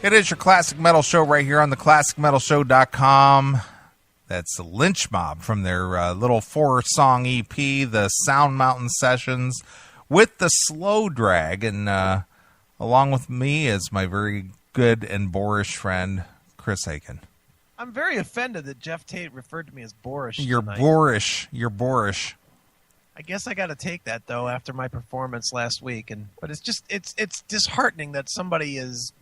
It is your Classic Metal Show right here on the ClassicMetalShow.com. That's the Lynch Mob from their little 4-song EP, the Sound Mountain Sessions, with the Slow Drag. And along with me is my very good and boorish friend, Chris Aiken. I'm very offended that Jeff Tate referred to me as boorish. You're tonight. boorish. You're boorish. I guess I got to take that though after my performance last week, but it's disheartening that somebody is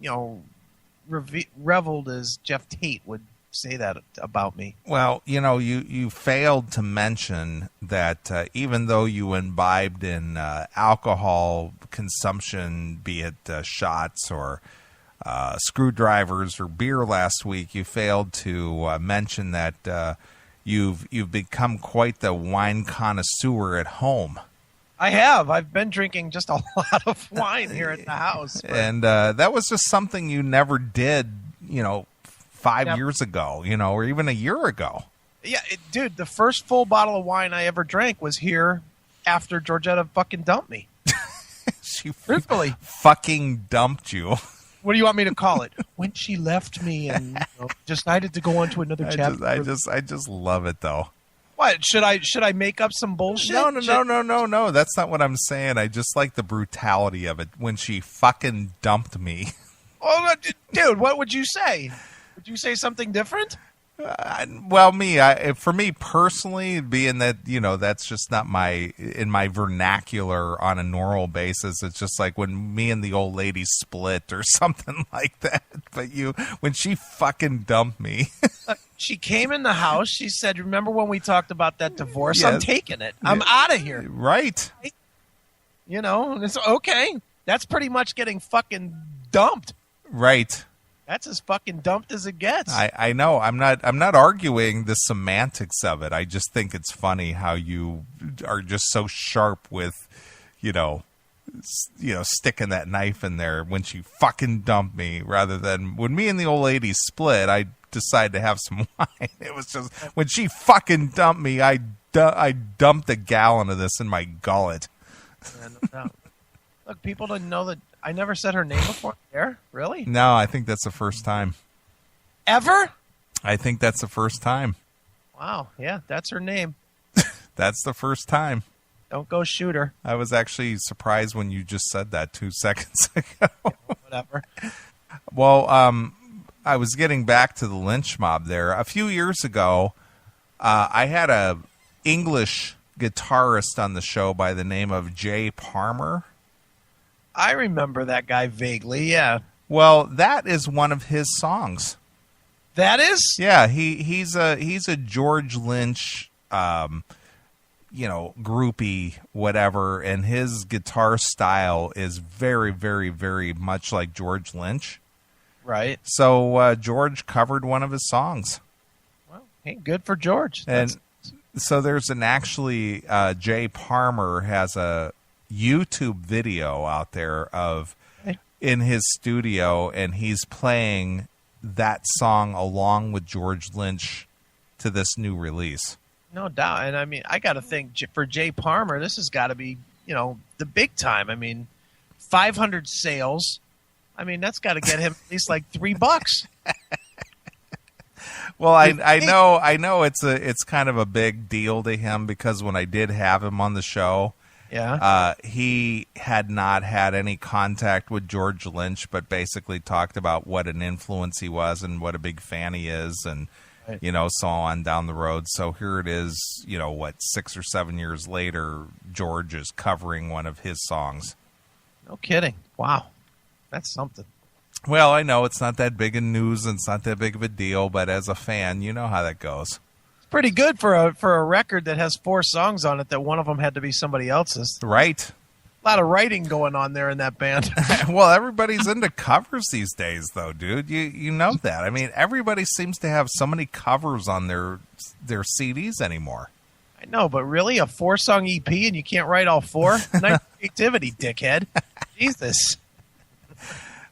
reveled as Jeff Tate would say that about me. Well, you failed to mention that even though you imbibed in alcohol consumption, be it shots or screwdrivers or beer last week, you failed to mention that you've become quite the wine connoisseur at home. I have. I've been drinking just a lot of wine here at the house. But... And that was just something you never did, 5 years ago, or even a year ago. Yeah, dude, the first full bottle of wine I ever drank was here after Georgetta fucking dumped me. She truthfully fucking dumped you. What do you want me to call it? When she left me and decided to go on to another chapter. I just love it though. What should I make up some bullshit? No. That's not what I'm saying. I just like the brutality of it when she fucking dumped me. Oh, dude, what would you say? Would you say something different? For me personally, being that that's just not in my vernacular on a normal basis. It's just like when me and the old lady split or something like that. But when she fucking dumped me, she came in the house. She said, "Remember when we talked about that divorce? Yes. I'm taking it. I'm out of here." Right? It's okay. That's pretty much getting fucking dumped. Right. That's as fucking dumped as it gets. I know. I'm not arguing the semantics of it. I just think it's funny how you are just so sharp with, sticking that knife in there when she fucking dumped me, rather than when me and the old lady split. I decided to have some wine. It was just when she fucking dumped me, I dumped a gallon of this in my gullet. Yeah, no doubt. Look, people didn't know that I never said her name before there. Really? No, I think that's the first time. Ever? I think that's the first time. Wow. Yeah, that's her name. That's the first time. Don't go shoot her. I was actually surprised when you just said that 2 seconds ago. Whatever. Well, I was getting back to the Lynch Mob there. A few years ago, I had a English guitarist on the show by the name of Jay Palmer. I remember that guy vaguely, yeah. Well, that is one of his songs. That is? Yeah, he's a George Lynch, groupie, whatever, and his guitar style is very, very, very much like George Lynch. Right. So George covered one of his songs. Well, hey, good for George. And so there's Jay Palmer has a YouTube video out there of in his studio, and he's playing that song along with George Lynch to this new release. No doubt. And I mean, I got to think for Jay Palmer, this has got to be, the big time. I mean, 500 sales. I mean, that's got to get him at least like $3. Well, I know it's kind of a big deal to him, because when I did have him on the show, he had not had any contact with George Lynch, but basically talked about what an influence he was and what a big fan he is, and so on down the road. So here it is, 6 or 7 years later, George is covering one of his songs. No kidding. Wow. That's something. Well, I know it's not that big of news and it's not that big of a deal, but as a fan, you know how that goes. Pretty good for a record that has 4 songs on it, that one of them had to be somebody else's. Right. A lot of writing going on there in that band. Well, everybody's into covers these days, though, dude. You know that. I mean, everybody seems to have so many covers on their CDs anymore. I know, but really, a 4-song EP and you can't write all 4? Nice creativity, dickhead. Jesus.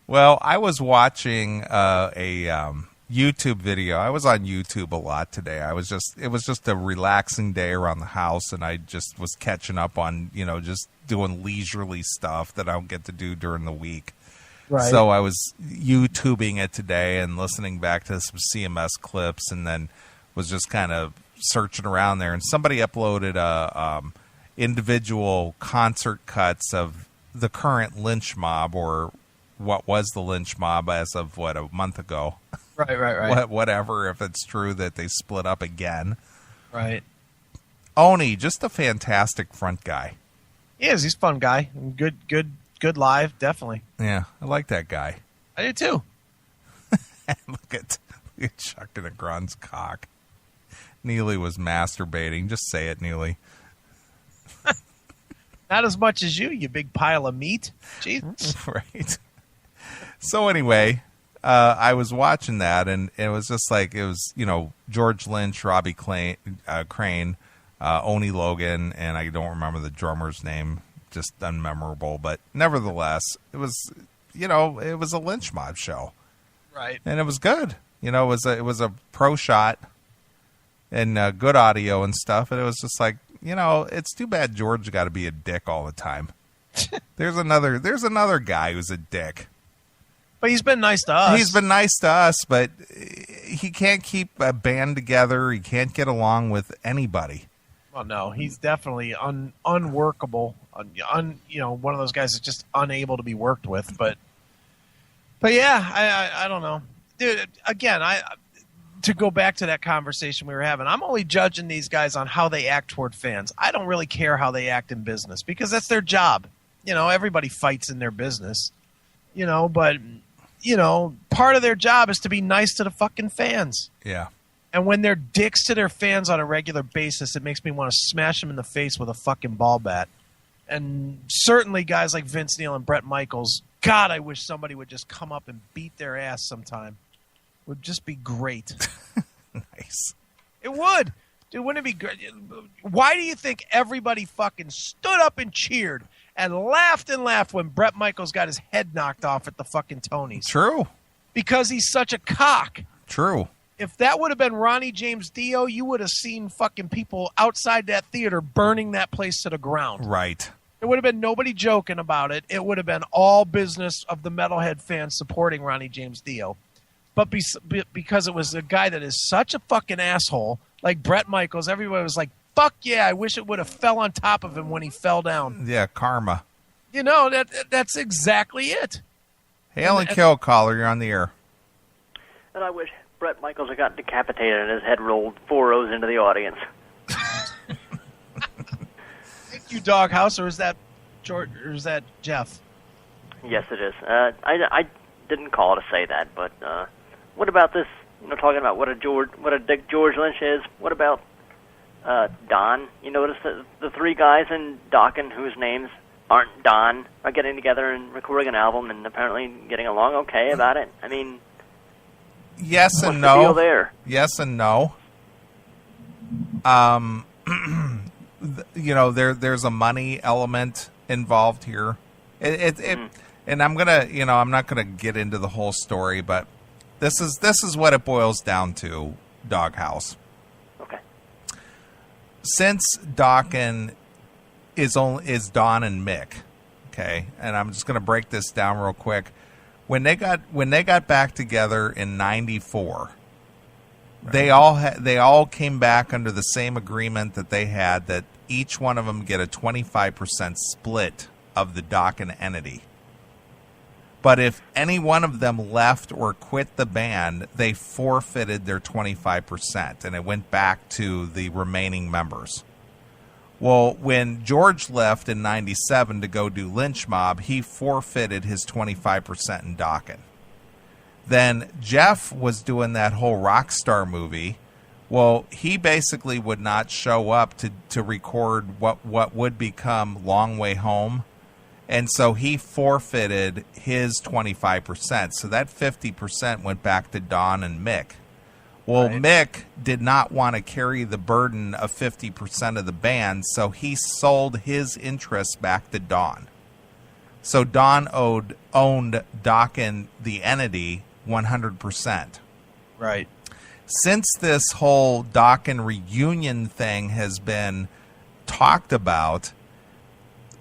Well, I was watching a YouTube video. I was on YouTube a lot today. It was just a relaxing day around the house, and I just was catching up on, just doing leisurely stuff that I don't get to do during the week. Right. So I was YouTubing it today and listening back to some CMS clips, and then was just kind of searching around there. And somebody uploaded individual concert cuts of the current lynch mob, or what was the lynch mob as of, a month ago. Right. Whatever, if it's true that they split up again. Right. Oni, just a fantastic front guy. He is. He's a fun guy. Good live, definitely. Yeah, I like that guy. I do too. Look at Chuck and a Grun's cock. Neely was masturbating. Just say it, Neely. Not as much as you big pile of meat. Jesus. Right. So anyway, I was watching that, and it was just like, it was, George Lynch, Robbie Crane, Oni Logan, and I don't remember the drummer's name, just unmemorable, but nevertheless, it was, it was a lynch mob show. Right. And it was good. It was a pro shot and good audio and stuff, and it was just like, it's too bad George got to be a dick all the time. There's another guy who's a dick. But he's been nice to us. He's been nice to us, but he can't keep a band together. He can't get along with anybody. Well, no, he's definitely unworkable. One of those guys that's just unable to be worked with. But yeah, I don't know, dude. Again, to go back to that conversation we were having, I'm only judging these guys on how they act toward fans. I don't really care how they act in business because that's their job. Everybody fights in their business. But part of their job is to be nice to the fucking fans. Yeah. And when they're dicks to their fans on a regular basis, it makes me want to smash them in the face with a fucking ball bat. And certainly guys like Vince Neil and Bret Michaels, God, I wish somebody would just come up and beat their ass sometime. It would just be great. Nice. It would. Dude, wouldn't it be great? Why do you think everybody fucking stood up and cheered and laughed when Bret Michaels got his head knocked off at the fucking Tonys? True. Because he's such a cock. True. If that would have been Ronnie James Dio, you would have seen fucking people outside that theater burning that place to the ground. Right. There would have been nobody joking about it. It would have been all business of the metalhead fans supporting Ronnie James Dio. But because it was a guy that is such a fucking asshole, like Bret Michaels, everybody was like, fuck yeah, I wish it would have fell on top of him when he fell down. Yeah, karma. That's exactly it. Hail and kill, caller. You're on the air. And I wish Bret Michaels had gotten decapitated and his head rolled 4 rows into the audience. Thank you, Doghouse, or is that George, or is that Jeff? Yes, it is. I didn't call to say that, but what about this? Talking about what a dick George Lynch is. What about Don? You notice that the 3 guys in Dokken whose names aren't Don are getting together and recording an album and apparently getting along okay about it. I mean, yes and no. What's the deal there? Yes and no. There's a money element involved here. And I'm not gonna get into the whole story, but this is what it boils down to, Doghouse. Okay. Since Dokken is Don and Mick, okay, and I'm just gonna break this down real quick. When they got back together in '94, right, they all came back under the same agreement that they had, that each one of them get a 25% split of the Dokken entity. But if any one of them left or quit the band, they forfeited their 25%, and it went back to the remaining members. Well, when George left in '97 to go do Lynch Mob, he forfeited his 25% in Dokken. Then Jeff was doing that whole Rockstar movie. Well, he basically would not show up to record what would become Long Way Home. And so he forfeited his 25%. So that 50% went back to Don and Mick. Well, right, Mick did not want to carry the burden of 50% of the band, so he sold his interests back to Don. So Don owned Dokken, the entity, 100%. Right. Since this whole Dokken reunion thing has been talked about,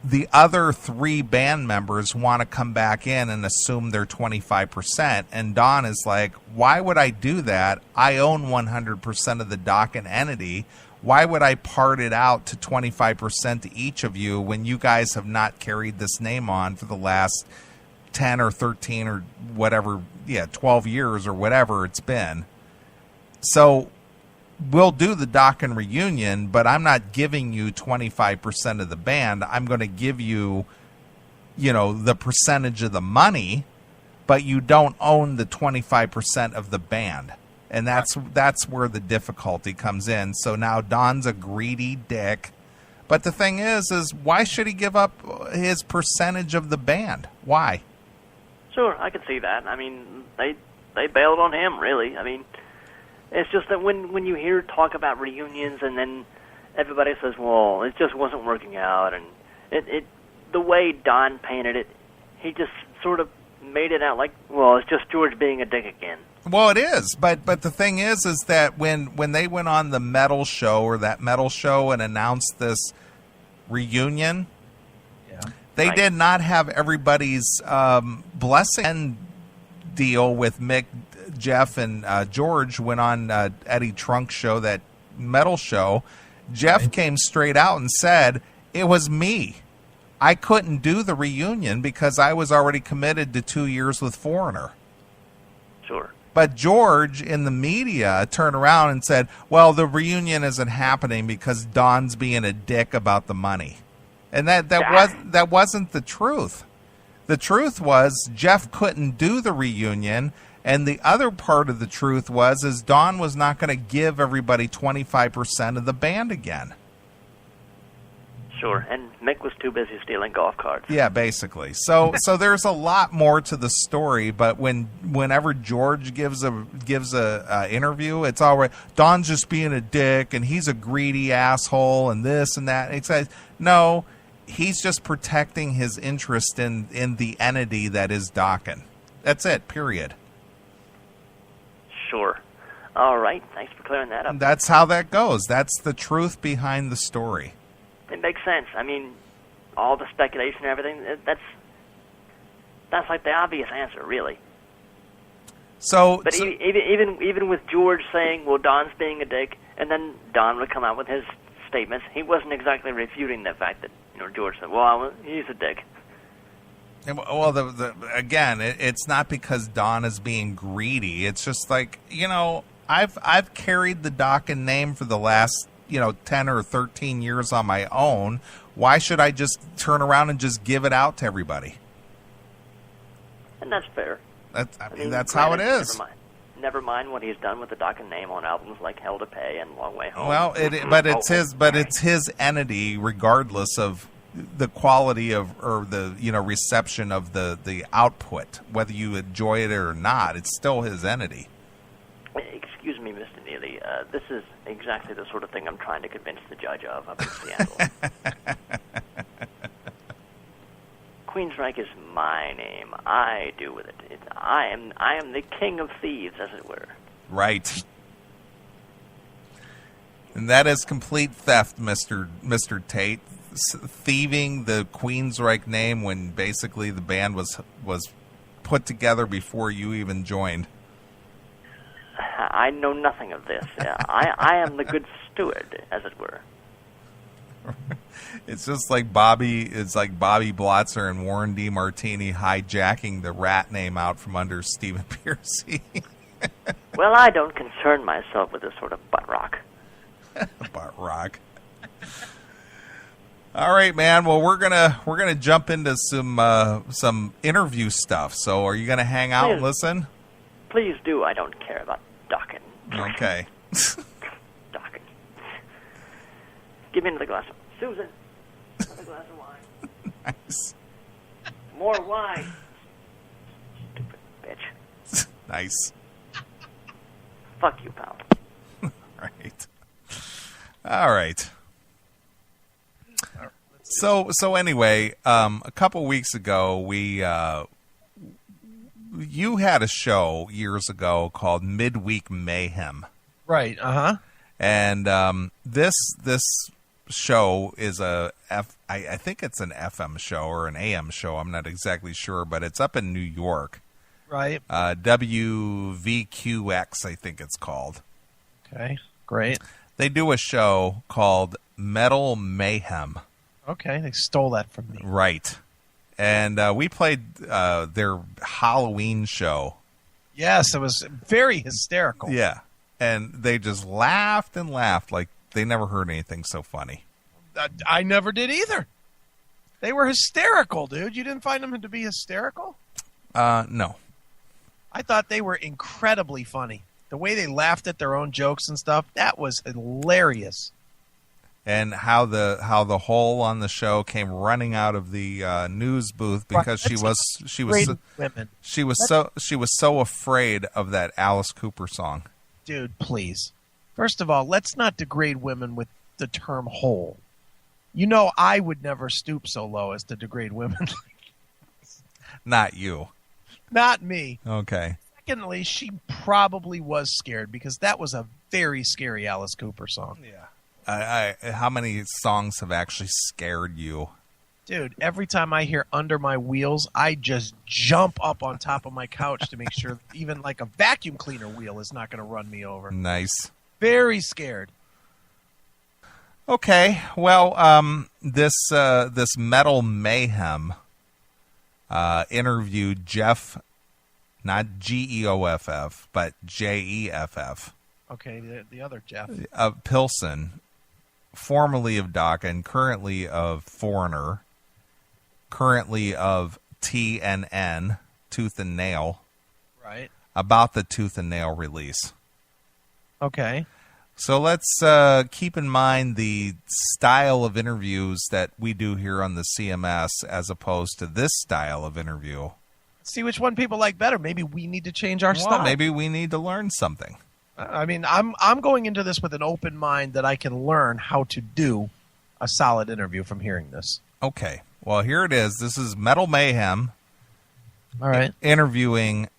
the other 3 band members want to come back in and assume they're 25%. And Don is like, why would I do that? I own 100% of the Dokken entity. Why would I part it out to 25% to each of you when you guys have not carried this name on for the last 10 or 13 or whatever, 12 years or whatever it's been? So we'll do the Dokken reunion, but I'm not giving you 25% of the band. I'm going to give you, the percentage of the money, but you don't own the 25% of the band. And that's where the difficulty comes in. So now Don's a greedy dick. But the thing is why should he give up his percentage of the band? Why? Sure, I can see that. I mean, they bailed on him, really. I mean, it's just that when you hear talk about reunions and then everybody says, well, it just wasn't working out, and the way Don painted it, he just sort of made it out like, well, it's just George being a dick again. Well, it is, but the thing is that when they went on the metal show and announced this reunion, they did not have everybody's blessing and deal with Mick, Jeff, and George went on Eddie Trunk's show, that metal show. Jeff came straight out and said, it was me. I couldn't do the reunion because I was already committed to 2 years with Foreigner. Sure. But George in the media turned around and said, well, the reunion isn't happening because Don's being a dick about the money. And that wasn't the truth. The truth was Jeff couldn't do the reunion, and the other part of the truth was Don was not going to give everybody 25% of the band again. Sure, and Mick was too busy stealing golf carts. Yeah, basically. So there's a lot more to the story, but whenever George gives a interview, it's all right. Don's just being a dick, and he's a greedy asshole, and this and that. It says no, he's just protecting his interest in the entity that is Dokken. That's it. Period. Sure. All right. Thanks for clearing that up. That's how that goes. That's the truth behind the story. It makes sense. I mean, all the speculation and everything, that's like the obvious answer, really. But even with George saying, well, Don's being a dick, and then Don would come out with his statements, he wasn't exactly refuting the fact that, George said, well, he's a dick. Well, again, it's not because Don is being greedy. It's just like, I've carried the Dokken name for the last 10 or 13 years on my own. Why should I just turn around and just give it out to everybody? And that's fair. That's how it is. Never mind what he's done with the Dokken name on albums like Hell to Pay and Long Way Home. Well, it's his entity, regardless of the quality of or the reception of the output, whether you enjoy it or not. It's still his entity. Excuse me, Mr. Neely. This is exactly the sort of thing I'm trying to convince the judge of up in Seattle. Queensryche is my name. I do with it. I am the king of thieves, as it were. Right. And that is complete theft, Mr. Tate. Thieving the Queensryche name when basically the band was put together before you even joined. I know nothing of this. I am the good steward, as it were. It's just like Bobby Blotzer and Warren D. Martini hijacking the rat name out from under Stephen Pearcy. Well, I don't concern myself with this sort of butt rock. Butt rock. All right, man. Well, we're gonna jump into some interview stuff. So, are you gonna hang out and listen? Please do. I don't care about Dokken. Okay. Dokken. Give me another glass of Susan. Another glass of wine. Nice. More wine. Stupid bitch. Nice. Fuck you, pal. All right. So anyway, a couple weeks ago, you had a show years ago called Midweek Mayhem. Right. Uh-huh. And this show is I think it's an FM show or an AM show. I'm not exactly sure, but it's up in New York. Right. WVQX, I think it's called. Okay, great. They do a show called Metal Mayhem. Okay, they stole that from me. Right. And we played their Halloween show. Yes, it was very hysterical. Yeah. And they just laughed and laughed like they never heard anything so funny. I never did either. They were hysterical, dude. You didn't find them to be hysterical? No. I thought they were incredibly funny. The way they laughed at their own jokes and stuff, that was hilarious. And how the hole on the show came running out of the news booth because she was so afraid of that Alice Cooper song. Dude, please. First of all, let's not degrade women with the term hole. You know I would never stoop so low as to degrade women. Not you. Not me. Okay. Secondly, she probably was scared because that was a very scary Alice Cooper song. Yeah. How many songs have actually scared you? Dude, every time I hear Under My Wheels, I just jump up on top of my couch to make sure even like a vacuum cleaner wheel is not going to run me over. Nice. Very scared. Okay. Well, this Metal Mayhem interviewed Jeff, not Geoff, but Jeff. Okay, the other Jeff. Pilson, formerly of DACA and currently of Foreigner, currently of TNN, Tooth and Nail. Right. About the Tooth and Nail release. Okay. So let's keep in mind the style of interviews that we do here on the CMS as opposed to this style of interview. See which one people like better. Maybe we need to change our style. Maybe we need to learn something. I mean, I'm going into this with an open mind that I can learn how to do a solid interview from hearing this. Okay. Well, here it is. This is Metal Mayhem. All right. Interviewing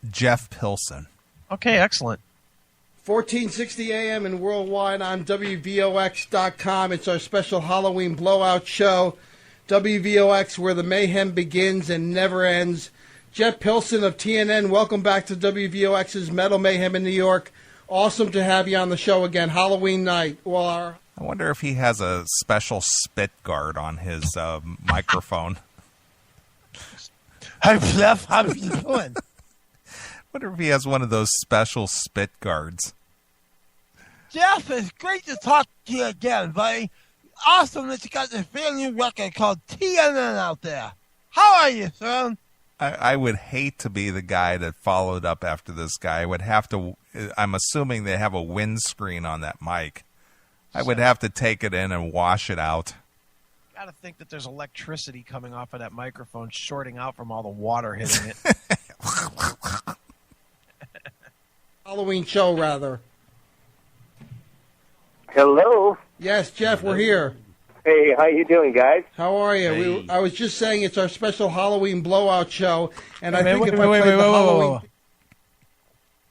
Jeff Pilson. Okay, excellent. 1460 AM and worldwide on WVOX.com. It's our special Halloween blowout show. WVOX, where the mayhem begins and never ends. Jeff Pilson of TNN, welcome back to WVOX's Metal Mayhem in New York. Awesome to have you on the show again, Halloween night. I wonder if he has a special spit guard on his microphone. Hi, Jeff. How are you doing? Wonder if he has one of those special spit guards. Jeff, it's great to talk to you again, buddy. Awesome that you got this brand new record called TNN out there. How are you, son? I would hate to be the guy that followed up after this guy. I would have to. I'm assuming they have a windscreen on that mic. I would have to take it in and wash it out. Got to think that there's electricity coming off of that microphone, shorting out from all the water hitting it. Halloween show, rather. Hello. Yes, Jeff, we're here. Hey, how you doing, guys? How are you? Hey. I was just saying it's our special Halloween blowout show, and I think wait, if I played the Halloween... wait.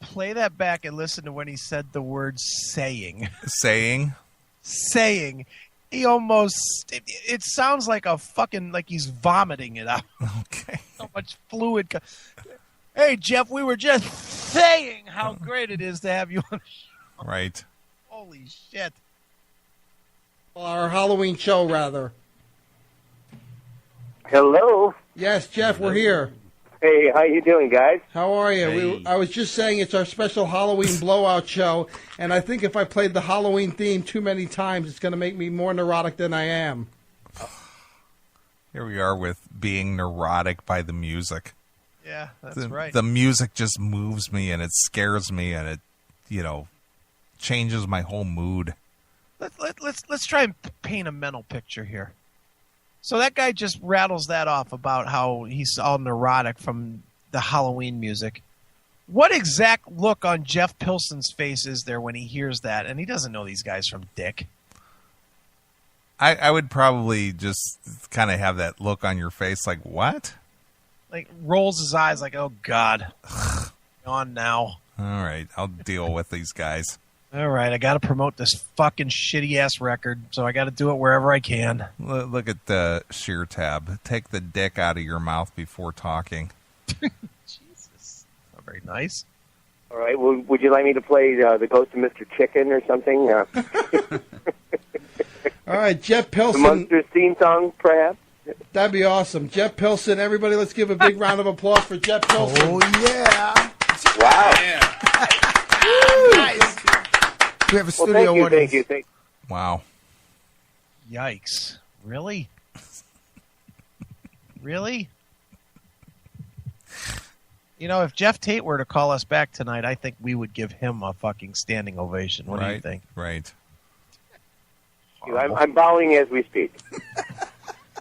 Play that back and listen to when he said the word saying. Saying? Saying. He almost... It sounds like a fucking... like he's vomiting it out. Okay. So much fluid. Hey, Jeff, we were just saying how great it is to have you on the show. Right. Holy shit. Our Halloween show, rather. Hello. Yes, Jeff, we're here. Hey, how you doing, guys? How are you? Hey. I was just saying it's our special Halloween blowout show, and I think if I played the Halloween theme too many times, it's going to make me more neurotic than I am. Here we are with being neurotic by the music. Yeah, that's right. The music just moves me, and it scares me, and it, changes my whole mood. Let's try and paint a mental picture here. So that guy just rattles that off about how he's all neurotic from the Halloween music. What exact look on Jeff Pilson's face is there when he hears that? And he doesn't know these guys from Dick. I would probably just kind of have that look on your face like, what? Like rolls his eyes like, oh, God. On now. All right, I'll deal with these guys. All right, I got to promote this fucking shitty-ass record, so I got to do it wherever I can. Look at the sheer tab. Take the dick out of your mouth before talking. Jesus. Not very nice. All right. Well, would you like me to play the Ghost of Mr. Chicken or something? All right, Jeff Pilson. The Monsters theme song, perhaps? That'd be awesome. Jeff Pilson, everybody, let's give a big round of applause for Jeff Pilson. Oh, yeah. Wow. Nice. We have a studio thank you. Wow. Yikes. Really? Really? You know, if Jeff Tate were to call us back tonight, I think we would give him a fucking standing ovation. What do you think? Right. I'm bowing as we speak.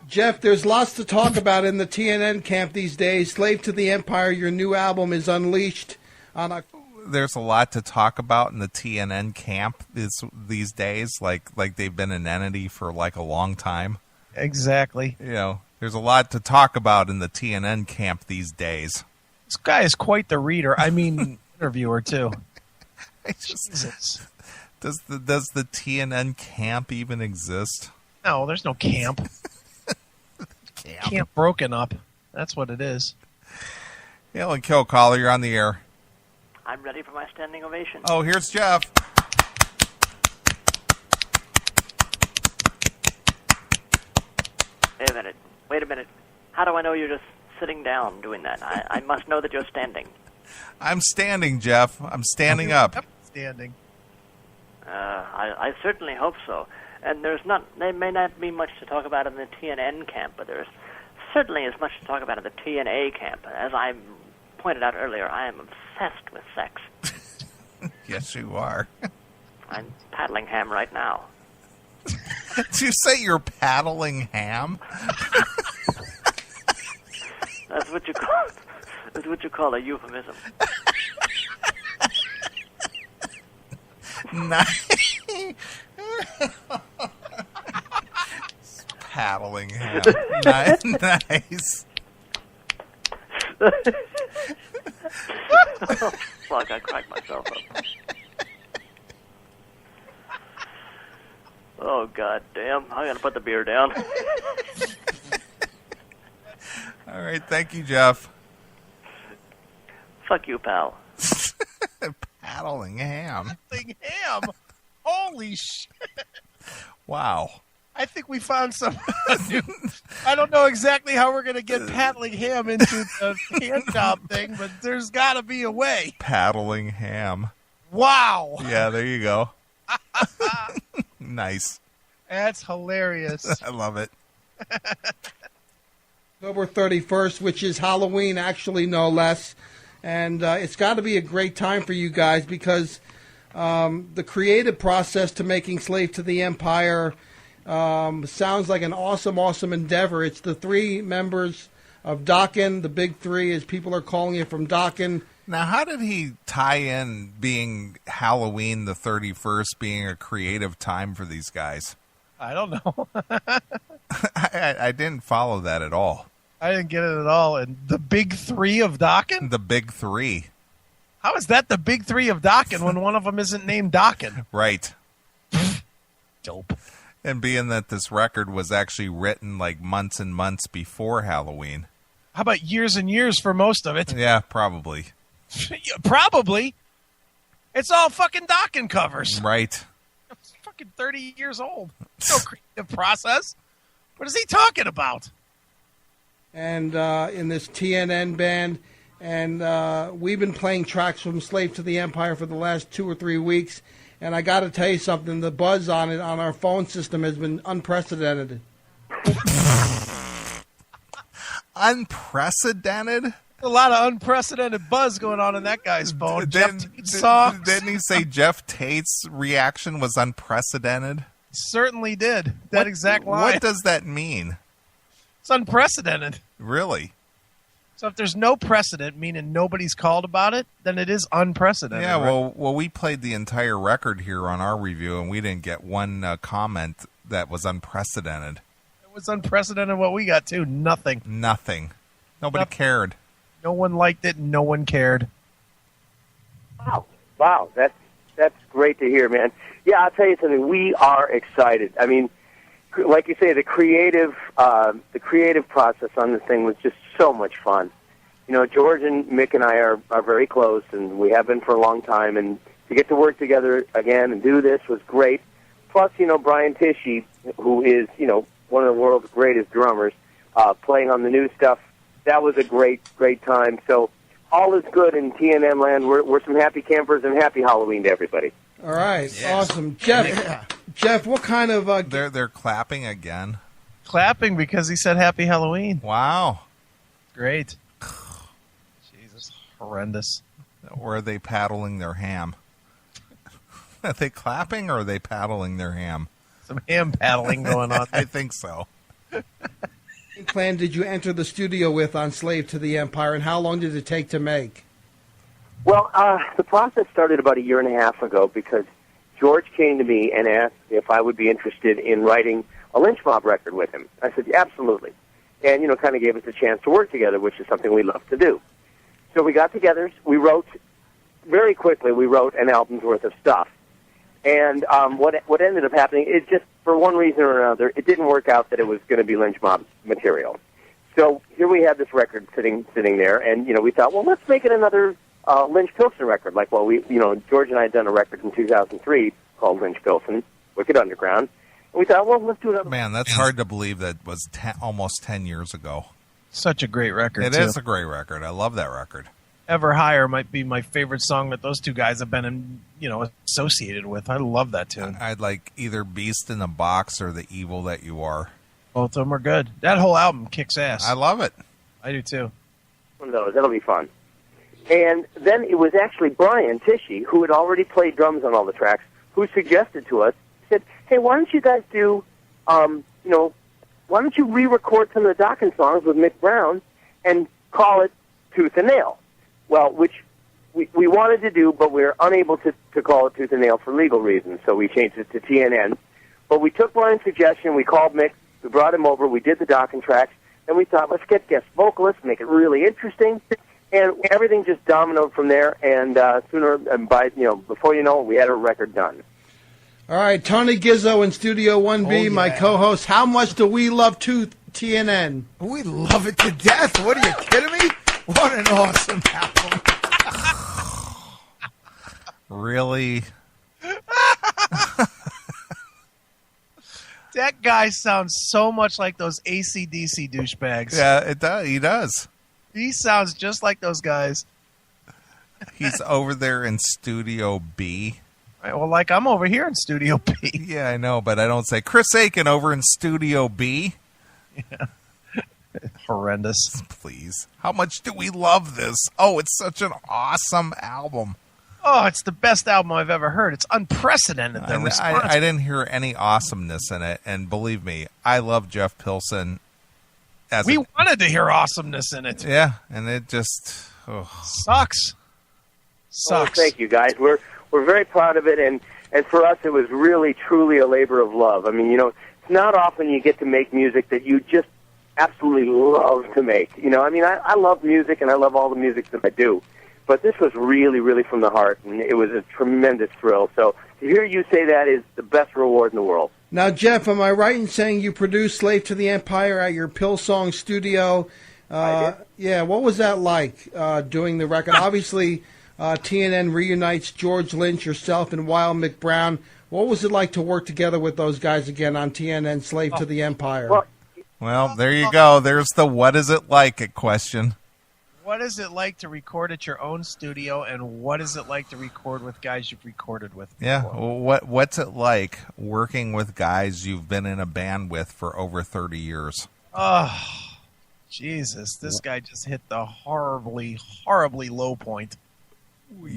Jeff, there's lots to talk about in the TNN camp these days. Slave to the Empire, your new album is unleashed on a... There's a lot to talk about in the TNN camp these days, like they've been an entity for like a long time. Exactly. You know, there's a lot to talk about in the TNN camp these days. This guy is quite the reader. I mean, interviewer too. Jesus. Does the TNN camp even exist? No, there's no camp. Camp broken up. That's what it is. Hail and Kill Caller, you're on the air. I'm ready for my standing ovation. Oh, here's Jeff. Wait a minute. How do I know you're just sitting down doing that? I must know that you're standing. I'm standing, Jeff. I'm standing up. Standing. I certainly hope so. And there may not be much to talk about in the TNN camp, but there's certainly as much to talk about in the TNA camp. As I pointed out earlier, I am obsessed with sex. Yes, you are. I'm paddling ham right now. Did you say you're paddling ham? That's what you call a euphemism. Nice. Paddling ham. Nice. Oh, fuck, I cracked myself up. Oh, god damn. I gotta put the beer down. All right, thank you, Jeff. Fuck you, pal. Paddling ham. Paddling ham? Holy shit. Wow. I think we found some. I don't know exactly how we're going to get paddling ham into the hand job thing, but there's got to be a way. Paddling ham. Wow. Yeah, there you go. Nice. That's hilarious. I love it. October 31st, which is Halloween, actually, no less. And it's got to be a great time for you guys because the creative process to making Slave to the Empire sounds like an awesome endeavor. It's the three members of Dokken, the big three, as people are calling it, from Dokken. Now, how did he tie in being Halloween the 31st being a creative time for these guys? I don't know. I didn't follow that at all. I didn't get it at all. And the big three of Dokken? The big three. How is that the big three of Dokken when one of them isn't named Dokken? Right. Dope. And being that this record was actually written like months and months before Halloween. How about years and years for most of it? Yeah, probably. Probably. It's all fucking Dokken covers. Right. It's fucking 30 years old. No creative process. What is he talking about? And in this TNN band, and we've been playing tracks from Slave to the Empire for the last 2 or 3 weeks, and I got to tell you something, the buzz on it, on our phone system, has been unprecedented. Unprecedented? A lot of unprecedented buzz going on in that guy's phone. Didn't he say Jeff Tate's reaction was unprecedented? Certainly did. That exact line. What does that mean? It's unprecedented. Really? So if there's no precedent, meaning nobody's called about it, then it is unprecedented. Yeah, right? well, we played the entire record here on our review, and we didn't get one comment that was unprecedented. It was unprecedented what we got, too. Nothing. Nobody cared. No one liked it. No one cared. Wow, That's great to hear, man. Yeah, I'll tell you something. We are excited. I mean, like you say, the creative process on this thing was just so much fun. You know, George and Mick and I are very close, and we have been for a long time. And to get to work together again and do this was great. Plus, you know, Brian Tichy, who is, you know, one of the world's greatest drummers, playing on the new stuff. That was a great time. So all is good in TNN land. We're some happy campers, and happy Halloween to everybody. All right, awesome, Jeff. What kind of? They're clapping again. Clapping because he said Happy Halloween. Wow, great. Jesus, horrendous. Or are they paddling their ham? Are they clapping or are they paddling their ham? Some ham paddling going on. I think so. What plan did you enter the studio with on Slave to the Empire, and how long did it take to make? Well, the process started about a year and a half ago because George came to me and asked if I would be interested in writing a Lynch Mob record with him. I said, yeah, absolutely. And, you know, kind of gave us a chance to work together, which is something we love to do. So we got together. We wrote, very quickly, an album's worth of stuff. And what ended up happening is just, for one reason or another, it didn't work out that it was going to be Lynch Mob material. So here we had this record sitting there, and, you know, we thought, well, let's make it another Lynch Pilsen record. Like, well, George and I had done a record in 2003 called Lynch Pilsen, Wicked Underground. And we thought, well, let's do another. Man, that's hard to believe that was almost 10 years ago. Such a great record, It is a great record. I love that record. Ever Higher might be my favorite song that those two guys have been, associated with. I love that tune. I'd like either Beast in the Box or The Evil That You Are. Both of them are good. That whole album kicks ass. I love it. I do too. One of those. That'll be fun. And then it was actually Brian Tichy, who had already played drums on all the tracks, who suggested to us, said, hey, why don't you guys do, why don't you re-record some of the Dokken songs with Mick Brown and call it Tooth and Nail? Well, which we wanted to do, but we were unable to call it Tooth and Nail for legal reasons, so we changed it to TNN. But we took Brian's suggestion, we called Mick, we brought him over, we did the Dokken tracks, and we thought, let's get guest vocalists, make it really interesting, and everything just dominoed from there, and before you know it, we had a record done. All right, Tony Gizzo in Studio 1B, my co-host. How much do we love TNN? We love it to death. What are you kidding me? What an awesome album. Really? That guy sounds so much like those AC/DC douchebags. Yeah, it does. He does. He sounds just like those guys. He's over there in Studio B. Right, well, like I'm over here in Studio B. Yeah, I know, but I don't say Chris Aiken over in Studio B. Yeah. Horrendous. Please. How much do we love this? Oh, it's such an awesome album. Oh, it's the best album I've ever heard. It's unprecedented. I didn't hear any awesomeness in it, and believe me, I love Jeff Pilsen. We wanted to hear awesomeness in it. Yeah, and it just sucks. Oh, thank you, guys. We're very proud of it, and for us, it was really, truly a labor of love. I mean, it's not often you get to make music that you just absolutely love to make. I love music, and I love all the music that I do. But this was really, really from the heart, and it was a tremendous thrill. So to hear you say that is the best reward in the world. Now, Jeff, am I right in saying you produced Slave to the Empire at your Pillsong studio? I did. Yeah, what was that like doing the record? Obviously, TNN reunites George Lynch, yourself, and Wild Mick Brown. What was it like to work together with those guys again on TNN Slave to the Empire? Well, there you go. There's the what is it like question. What is it like to record at your own studio, and what is it like to record with guys you've recorded with before? Yeah, what's it like working with guys you've been in a band with for over 30 years? Oh, Jesus. This guy just hit the horribly, horribly low point.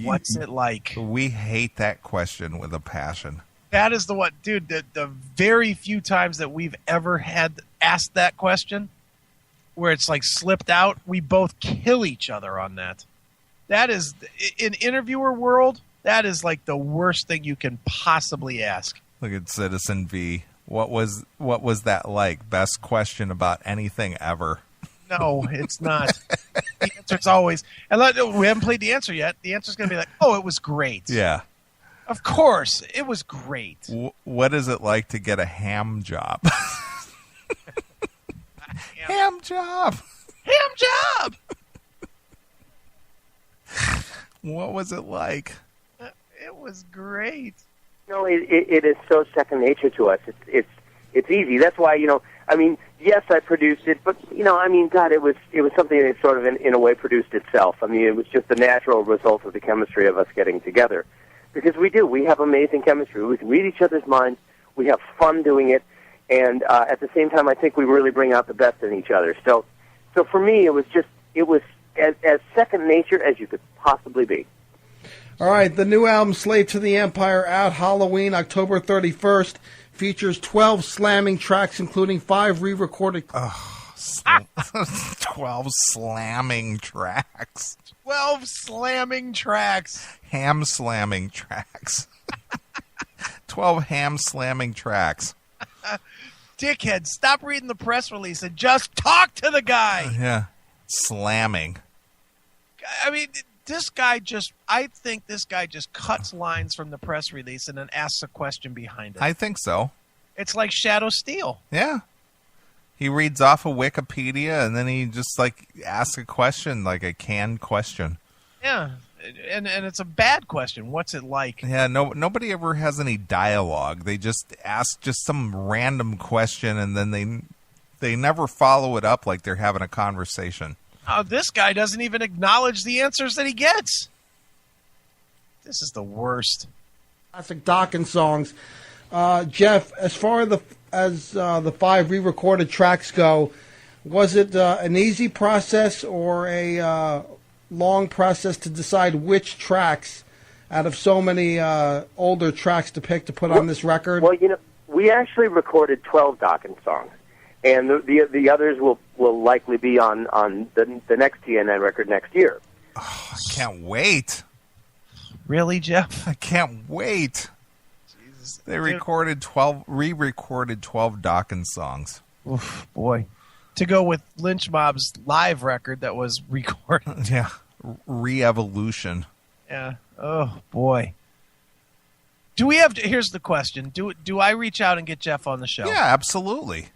What's it like? We hate that question with a passion. That is dude, the very few times that we've ever had asked that question, where it's like slipped out, we both kill each other on that. That is, in interviewer world, that is like the worst thing you can possibly ask. Look at Citizen V. What was that like? Best question about anything ever. No, it's not. The answer's always, and we haven't played the answer yet. The answer's going to be like, oh, it was great. Yeah. Of course, it was great. What is it like to get a ham job? Ham job. Ham job. What was it like? It was great. No, it is so second nature to us. It's easy. That's why, I mean, yes, I produced it, but God, it was something that sort of in a way produced itself. I mean, it was just the natural result of the chemistry of us getting together, because we have amazing chemistry. We can read each other's minds. We have fun doing it, and at the same time, I think we really bring out the best in each other. So for me, it was as second nature as you could possibly be. All right, the new album, Slave to the Empire, out Halloween, October 31st, features 12 slamming tracks, including 5 re-recorded... 12 slamming tracks. 12 slamming tracks. Ham slamming tracks. 12 ham slamming tracks. Dickhead, stop reading the press release and just talk to the guy. Yeah, slamming. I mean... I think this guy just cuts lines from the press release and then asks a question behind it. I think so. It's like Shadow Steel. Yeah. He reads off of Wikipedia and then he just asks a question, like a canned question. Yeah. And it's a bad question. What's it like? Yeah, nobody ever has any dialogue. They just ask just some random question and then they never follow it up like they're having a conversation. This guy doesn't even acknowledge the answers that he gets. This is the worst. Classic Dokken songs. Jeff, as far as the 5 re-recorded tracks go, was it an easy process or a long process to decide which tracks out of so many older tracks to pick to put on this record? Well, we actually recorded 12 Dokken songs. And the others will likely be on the next TNN record next year. Oh, I can't wait. Really, Jeff? I can't wait. Jesus. They re-recorded 12 Dokken songs. Oof, boy. To go with Lynch Mob's live record that was recorded. Yeah. Re-evolution. Yeah. Oh, boy. Do we have to, here's the question. Do I reach out and get Jeff on the show? Yeah, absolutely.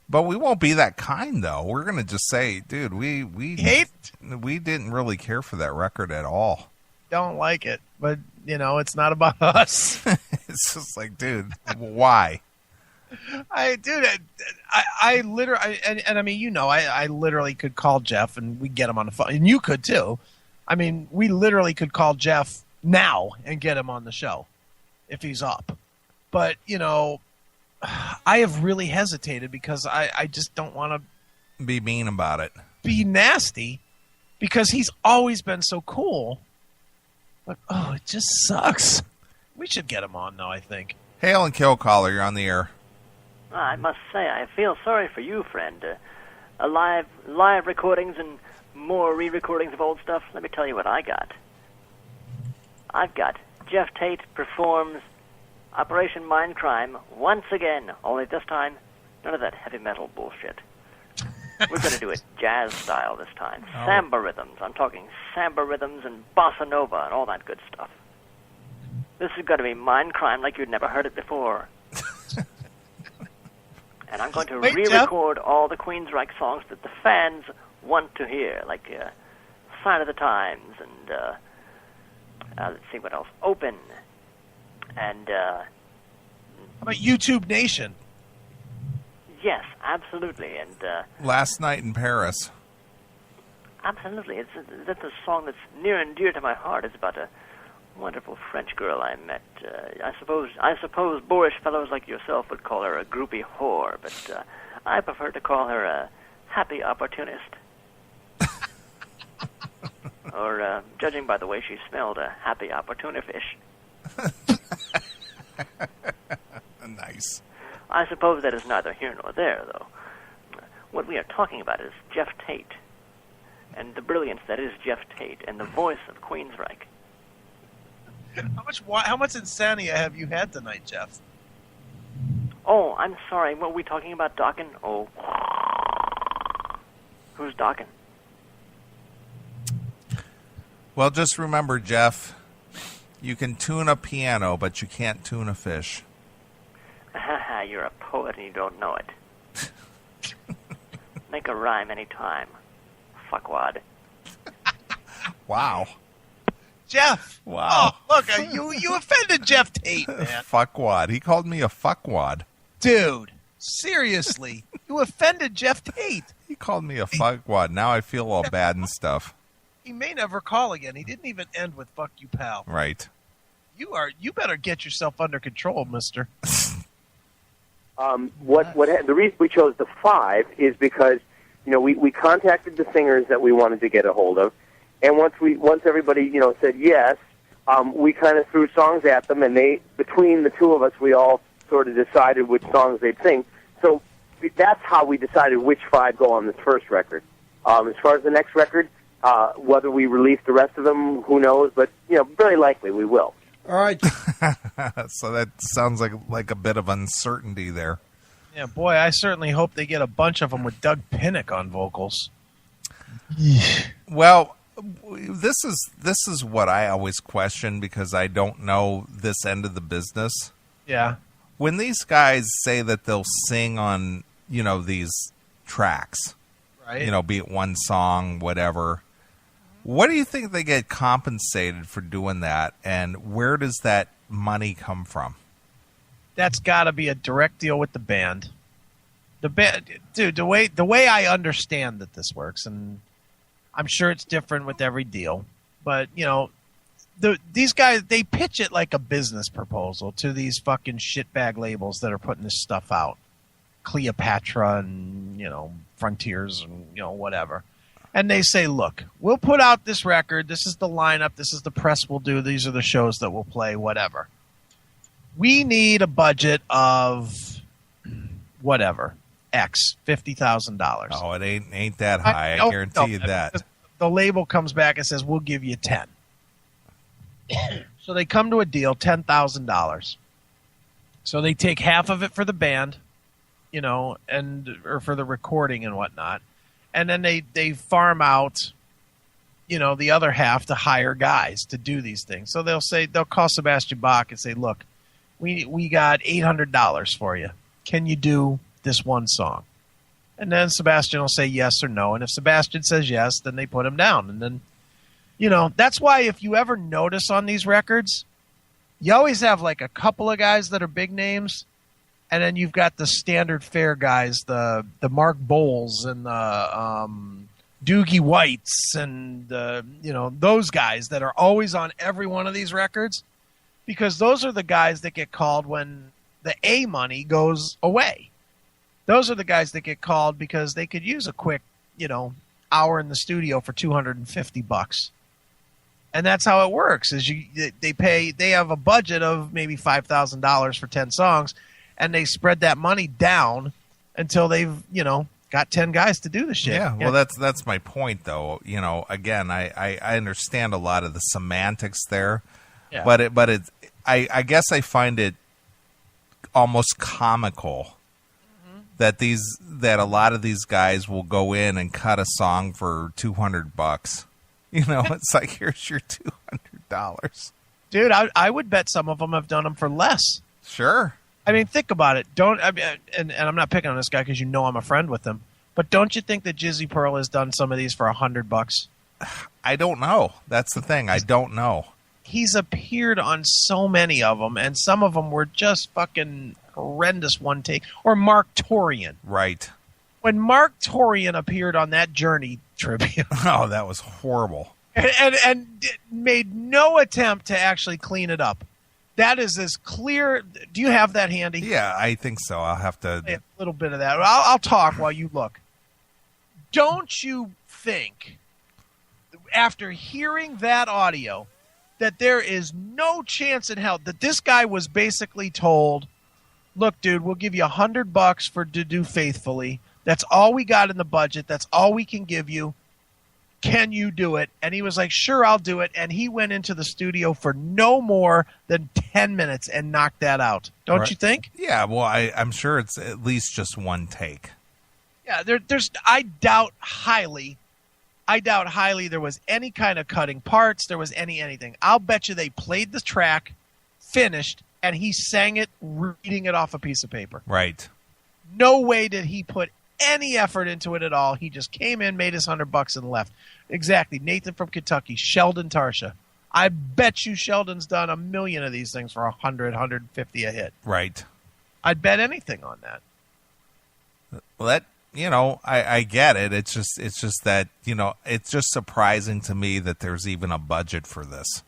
But we won't be that kind, though. We're going to just say, dude, we didn't really care for that record at all. Don't like it, but it's not about us. It's just like, dude, why? I literally, and I mean, I literally could call Jeff and we get him on the phone, and you could too. I mean, we literally could call Jeff now and get him on the show if he's up. But I have really hesitated because I just don't want to be mean about it. Be nasty because he's always been so cool. But, it just sucks. We should get him on, though, I think. Hail and Kill Caller, you're on the air. I must say, I feel sorry for you, friend. Live recordings and more re-recordings of old stuff. Let me tell you what I got. I've got Jeff Tate performs Operation Mindcrime once again, only this time, none of that heavy metal bullshit. We're going to do it jazz style this time. Oh. Samba rhythms. I'm talking samba rhythms and bossa nova and all that good stuff. This is going to be Mindcrime like you'd never heard it before. And I'm going to re-record all the Queensryche songs that the fans want to hear, like Sign of the Times and, let's see what else, Open. And how about YouTube Nation? Yes, absolutely. And Last Night in Paris. Absolutely. That's a song that's near and dear to my heart. It's about a wonderful French girl I met. I suppose boorish fellows like yourself would call her a groupie whore, but I prefer to call her a happy opportunist. Or, judging by the way she smelled, a happy opportunifish. Nice. I suppose that is neither here nor there, though. What we are talking about is Jeff Tate, and the brilliance that is Jeff Tate, and the voice of Queensryche. How much insania have you had tonight, Jeff? Oh, I'm sorry. What were we talking about, Dokken? Oh. Who's Dokken? Well, just remember, Jeff, You can tune a piano, but you can't tune a fish. You're a poet and you don't know it. Make a rhyme anytime. Fuckwad. Wow. Jeff. Wow. Oh, look, you offended Jeff Tate, man. Fuckwad. He called me a fuckwad. Dude, seriously. You offended Jeff Tate. He called me a fuckwad. Now I feel all bad and stuff. He may never call again. He didn't even end with "fuck you, pal." Right. You better get yourself under control, mister. The reason we chose the 5 is because, we contacted the singers that we wanted to get a hold of, and once everybody, said yes, we kind of threw songs at them, and between the two of us, we all sort of decided which songs they'd sing. So that's how we decided which 5 go on this first record. As far as the next record, whether we release the rest of them, who knows? But very likely we will. All right. So that sounds like a bit of uncertainty there. Yeah, boy, I certainly hope they get a bunch of them with Doug Pinnick on vocals. Well, this is what I always question because I don't know this end of the business. Yeah. When these guys say that they'll sing on, these tracks, right? Be it one song, whatever. What do you think they get compensated for doing that, and where does that money come from? That's got to be a direct deal with the band. The band, dude. The way I understand that this works, and I'm sure it's different with every deal, but these guys, they pitch it like a business proposal to these fucking shitbag labels that are putting this stuff out, Cleopatra and Frontiers and whatever. And they say, look, we'll put out this record. This is the lineup. This is the press we'll do. These are the shows that we'll play, whatever. We need a budget of whatever, X, $50,000. Oh, it ain't that high. I guarantee you that. The label comes back and says, we'll give you 10. So they come to a deal, $10,000. So they take half of it for the band, or for the recording and whatnot. And then they farm out, the other half to hire guys to do these things. So they'll call Sebastian Bach and say, look, we got $800 for you. Can you do this one song? And then Sebastian will say yes or no. And if Sebastian says yes, then they put him down. And then, that's why if you ever notice on these records, you always have like a couple of guys that are big names. And then you've got the standard fare guys, the Mark Bowles and the Doogie Whites and those guys that are always on every one of these records, because those are the guys that get called when the A money goes away. Those are the guys that get called because they could use a quick, hour in the studio for $250. And that's how it works. Is they have a budget of maybe $5,000 for 10 songs. And they spread that money down until they've, got 10 guys to do the shit. Yeah, well, that's my point, though. Again, I understand a lot of the semantics there, yeah. but I guess I find it almost comical that a lot of these guys will go in and cut a song for $200. It's like, here's your $200. Dude, I would bet some of them have done them for less. Sure. I mean, think about it. And I'm not picking on this guy because I'm a friend with him. But don't you think that Jizzy Pearl has done some of these for $100? I don't know. That's the thing. I don't know. He's appeared on so many of them, and some of them were just fucking horrendous one take. Or Mark Torian. Right. When Mark Torian appeared on that Journey tribute. Oh, that was horrible. And made no attempt to actually clean it up. That is as clear. Do you have that handy? Yeah, I think so. I'll have to. A little bit of that. I'll talk while you look. Don't you think, after hearing that audio, that there is no chance in hell that this guy was basically told, look, dude, we'll give you $100 to do Faithfully. That's all we got in the budget. That's all we can give you. Can you do it? And he was like, sure, I'll do it. And he went into the studio for no more than 10 minutes and knocked that out. Don't you think? Yeah, well, I'm sure it's at least just one take. Yeah, I doubt highly I doubt highly there was any kind of cutting parts. There was anything. I'll bet you they played the track, finished, and he sang it, reading it off a piece of paper. Right. No way did he put any effort into it at all. He just came in, made his $100 and left. Exactly. Nathan from Kentucky, Sheldon Tarsha. I bet you Sheldon's done 1 million of these things for 100, 150 a hit. Right. I'd bet anything on that. Well, that, I get it. It's just that, it's just surprising to me that there's even a budget for this.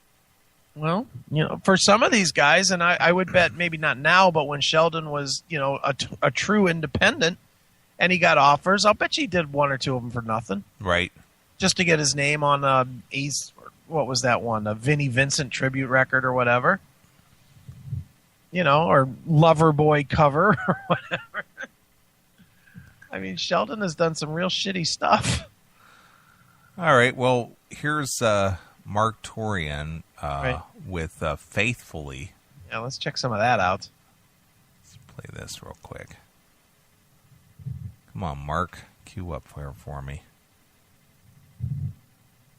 Well, for some of these guys, and I would bet maybe not now, but when Sheldon was, a true independent and he got offers, I'll bet you he did 1 or 2 of them for nothing. Right. Just to get his name on what was that one? A Vinnie Vincent tribute record or whatever. Or Loverboy cover or whatever. I mean, Sheldon has done some real shitty stuff. All right. Well, here's Mark Torian with Faithfully. Yeah, let's check some of that out. Let's play this real quick. Come on, Mark. Cue up for me.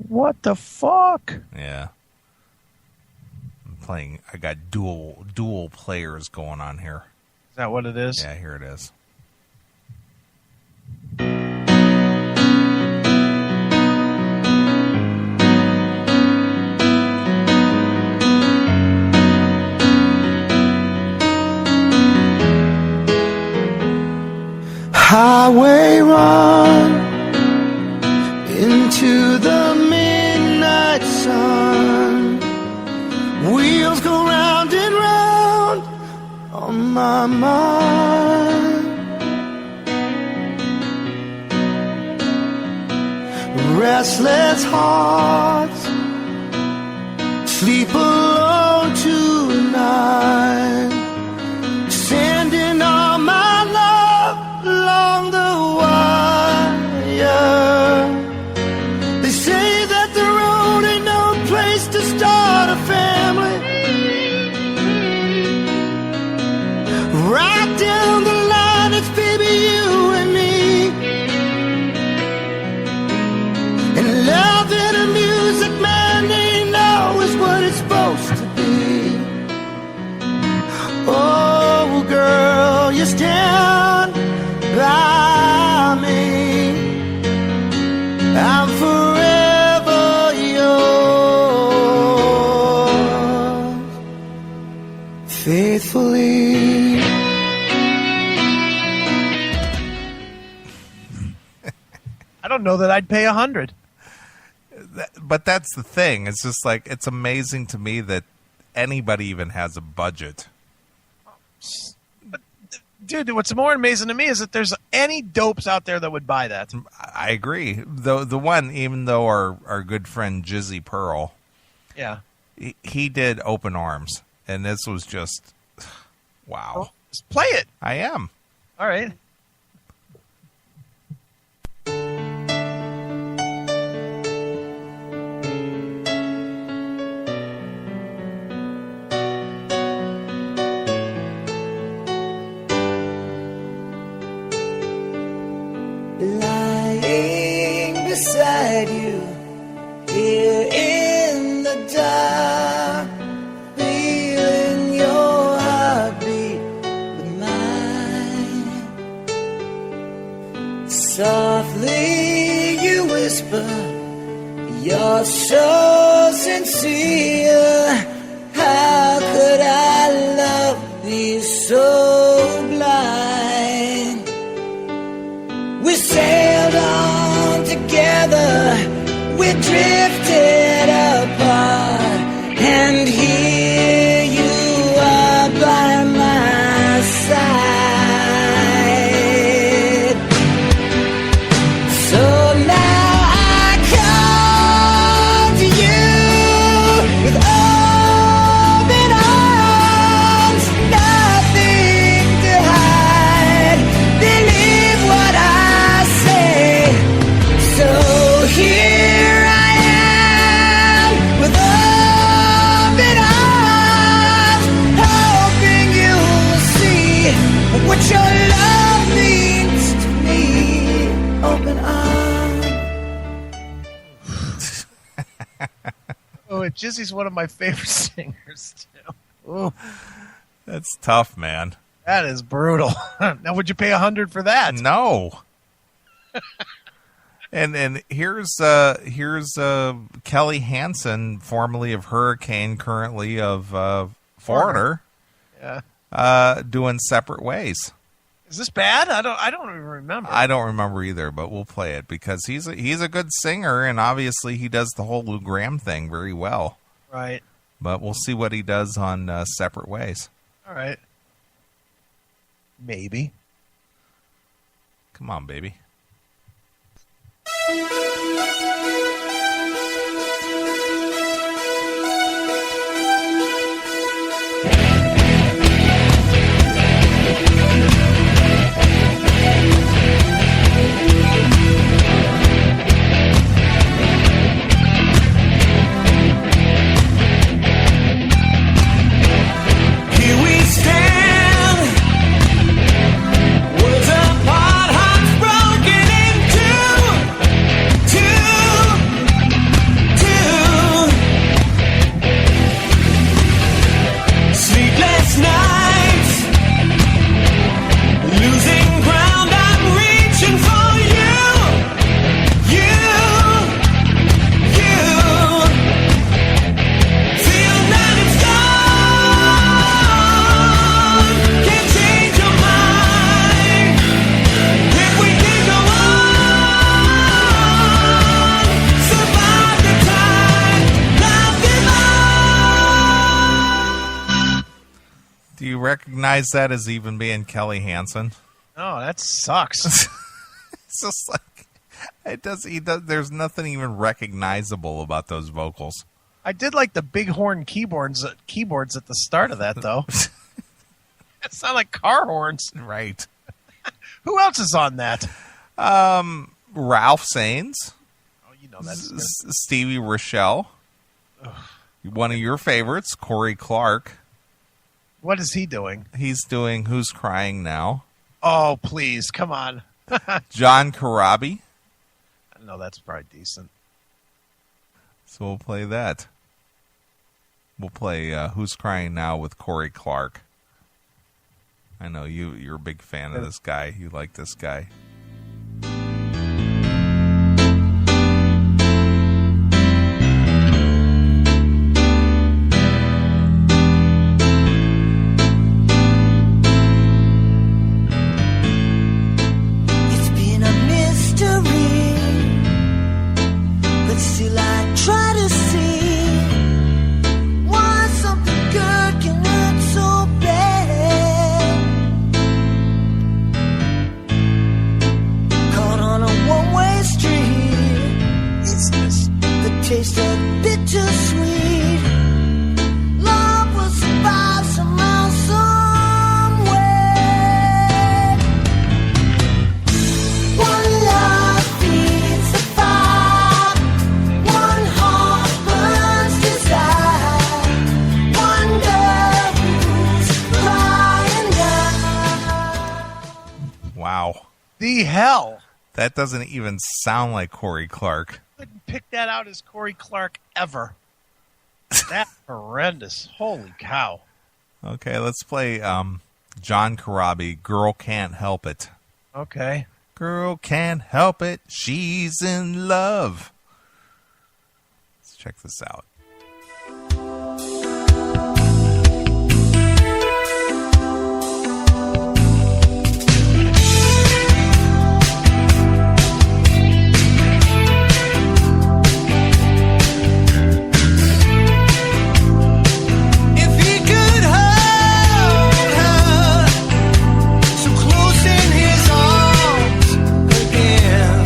What the fuck? Yeah. I got dual players going on here. Is that what it is? Yeah, here it is. Highway run into the midnight sun. Wheels go round and round on my mind. Restless hearts sleep alone tonight. Sending all my love along the wire. They say that the road ain't no place to start a family. Right down the line, it's baby you and me. And love and a music man ain't always what it's supposed to be. Oh girl, you stand by me. I'm forever yours, faithfully. I don't know that I'd pay 100. But that's the thing. It's just like, it's amazing to me that anybody even has a budget. But, dude, what's more amazing to me is that there's any dopes out there that would buy that. I agree. The one, even though our good friend Jizzy Pearl, yeah, he did Open Arms, and this was just, wow. Well, just play it. I am. All right. Lying beside you here in the dark, feeling your heartbeat with mine. Softly you whisper, you're so sincere. How could I love thee so blind? We sailed on together, we drifted apart, and here you are by my side. So now I come to you with open arms, nothing to hide. Believe what I say. So here I am. Jizzy's one of my favorite singers, too. Ooh. That's tough, man. That is brutal. Now, would you pay $100 for that? No. and here's Kelly Hansen, formerly of Hurricane, currently of Foreigner. Yeah. Doing Separate Ways. Is this bad? I don't even remember. I don't remember either, but we'll play it because he's a good singer, and obviously he does the whole Lou Gramm thing very well. Right. But we'll see what he does on Separate Ways. All right. Maybe. Come on, baby. Here we stand, worlds apart, hearts broken in two. Sleepless nights, losing ground, I'm reaching for you. Feel that it's gone, can't change your mind. If we can go on, survive the time, not give up. Do you recognize that as even being Kelly Hansen? Oh, that sucks. It's just like he does. There's nothing even recognizable about those vocals. I did like the big horn keyboards at the start of that, though. It sounded like car horns. Right. Who else is on that? Ralph Saenz, Oh, you know that's good. Stevie Rochelle, one of your favorites, Corey Clark. What is he doing? He's doing Who's Crying Now. Oh, please, come on. John Corabi. No, that's probably decent. So we'll play that. We'll play Who's Crying Now with Corey Clark. I know you're a big fan of this guy. You like this guy. It's been a mystery, but still I try to see why something good can hurt so bad. Caught on a one-way street, it's just the taste of bittersweet. Love will survive somehow, some way. One love feeds the fire, one heart burns desire, one girl who's crying down. Wow. The hell? That doesn't even sound like Corey Clark. Couldn't pick that out as Corey Clark ever. That's horrendous. Holy cow. Okay, let's play John Corabi, Girl Can't Help It. Okay. Girl can't help it, she's in love. Let's check this out. If he could hold her so close in his arms again,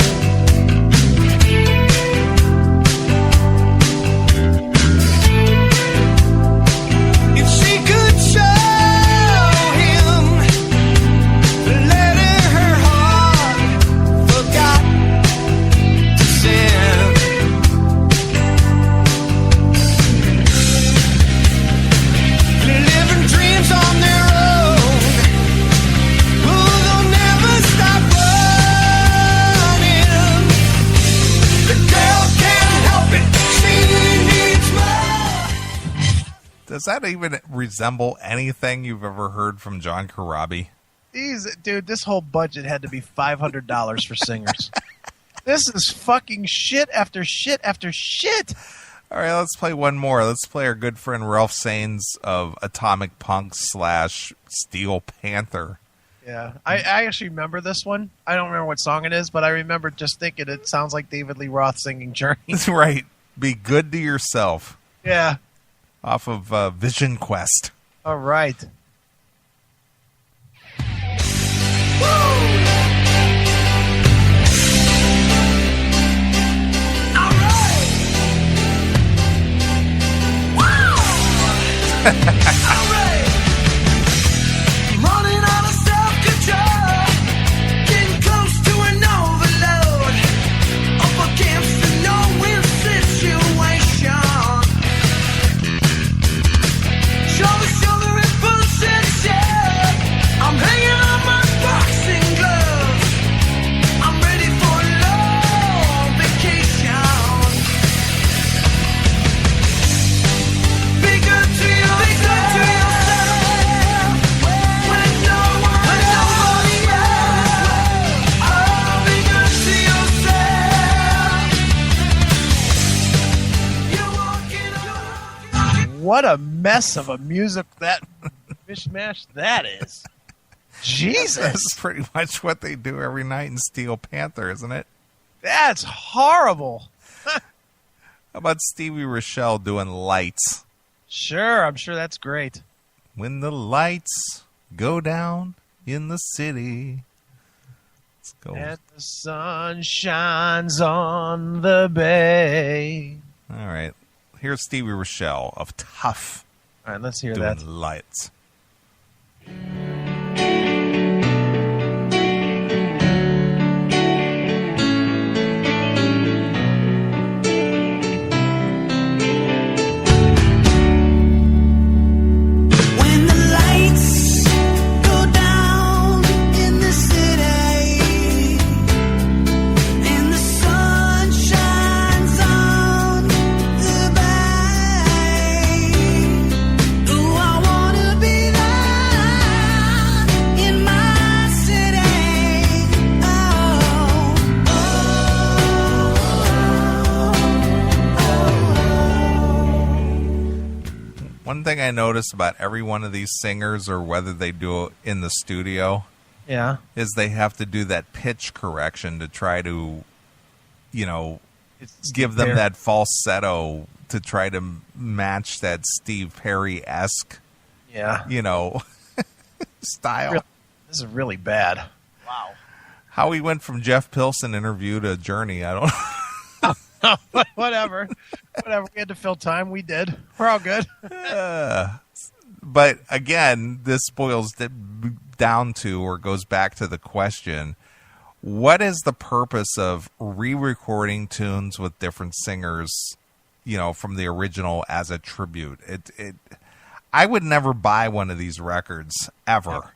Does that even resemble anything you've ever heard from John Corabi? Dude, this whole budget had to be $500 for singers. This is fucking shit after shit after shit. All right, let's play one more. Let's play our good friend Ralph Saenz of Atomic Punk / Steel Panther. Yeah, I actually remember this one. I don't remember what song it is, but I remember just thinking it sounds like David Lee Roth singing Journey. Right. Be Good to Yourself. Yeah. Off of Vision Quest. All right. Running out of self-control, getting close to an overload, up against a no-win situation. Shoulder and position. I'm hanging on my boxing gloves. I'm ready for a long vacation. Be good to yourself. When nobody else. Oh, be good to yourself. You're walking. What a mess of a music that mishmash that is. Jesus. That's pretty much what they do every night in Steel Panther, isn't it? That's horrible. How about Stevie Rochelle doing Lights? Sure, I'm sure that's great. When the lights go down in the city. Let's go. And the sun shines on the bay. All right. Here's Stevie Rochelle of Tough All right, let's hear doing that. Lights. When the lights go down in the city and the sun shines on the bay, ooh, I wanna be there in my city. One thing I noticed about every one of these singers, or whether they do it in the studio, Yeah. is they have to do that pitch correction to try to, give them that falsetto to try to match that Steve Perry-esque, Yeah. style. This is really bad. Wow. How he went from Jeff Pilson interview to Journey, I don't know. Whatever. Whatever. We had to fill time. We did. We're all good. But again, this boils down to, or goes back to the question, what is the purpose of re-recording tunes with different singers, from the original as a tribute? I would never buy one of these records ever.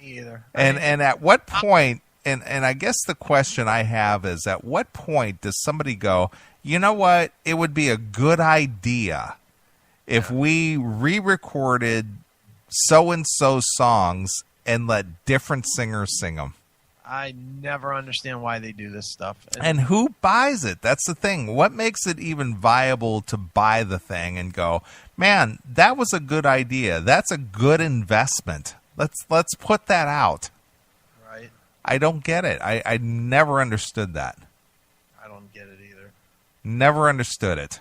Me either. And at what point, and I guess the question I have is, at what point does somebody go, you know what, it would be a good idea if we re-recorded so-and-so songs and let different singers sing them? I never understand why they do this stuff. And who buys it? That's the thing. What makes it even viable to buy the thing and go, man, that was a good idea. That's a good investment. Let's put that out. Right. I don't get it. I never understood that. I don't get it either. Never understood it.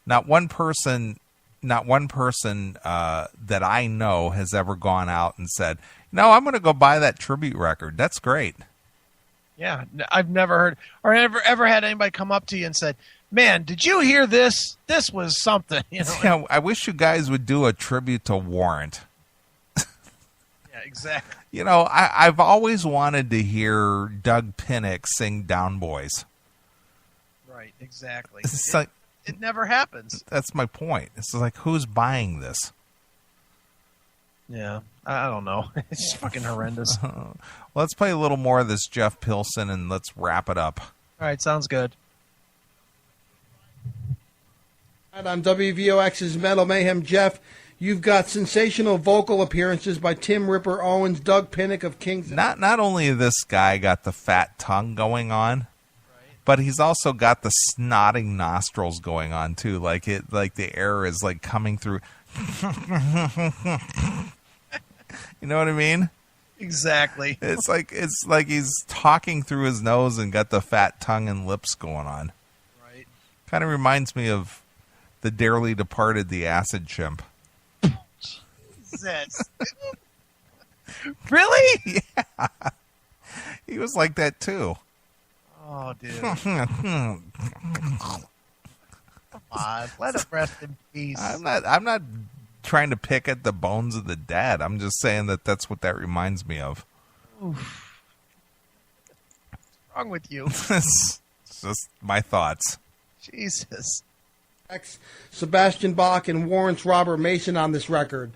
Not one person that I know has ever gone out and said, no, I'm going to go buy that tribute record. That's great. Yeah, I've never heard or ever had anybody come up to you and said, man, did you hear this? This was something. Yeah, I wish you guys would do a tribute to Warrant. Yeah, exactly. I've always wanted to hear Doug Pinnick sing Down Boys. Right, exactly. It never happens. That's my point. It's like, who's buying this? Yeah, I don't know. It's fucking horrendous. Let's play a little more of this Jeff Pilson and let's wrap it up. All right, sounds good. On WVOX's Metal Mayhem, Jeff, you've got sensational vocal appearances by Tim Ripper Owens, Doug Pinnick of Kings. Not only this guy got the fat tongue going on, but he's also got the snotting nostrils going on too. Like the air is like coming through. You know what I mean? Exactly. It's like he's talking through his nose and got the fat tongue and lips going on. Right. Kind of reminds me of the dearly departed, the Acid Chimp. Jesus. Really? Yeah. He was like that too. Oh, dude. Come on, let him rest in peace. I'm not trying to pick at the bones of the dead. I'm just saying that's what that reminds me of. Oof. What's wrong with you? It's just my thoughts. Jesus. Sebastian Bach and Warrant's Robert Mason on this record.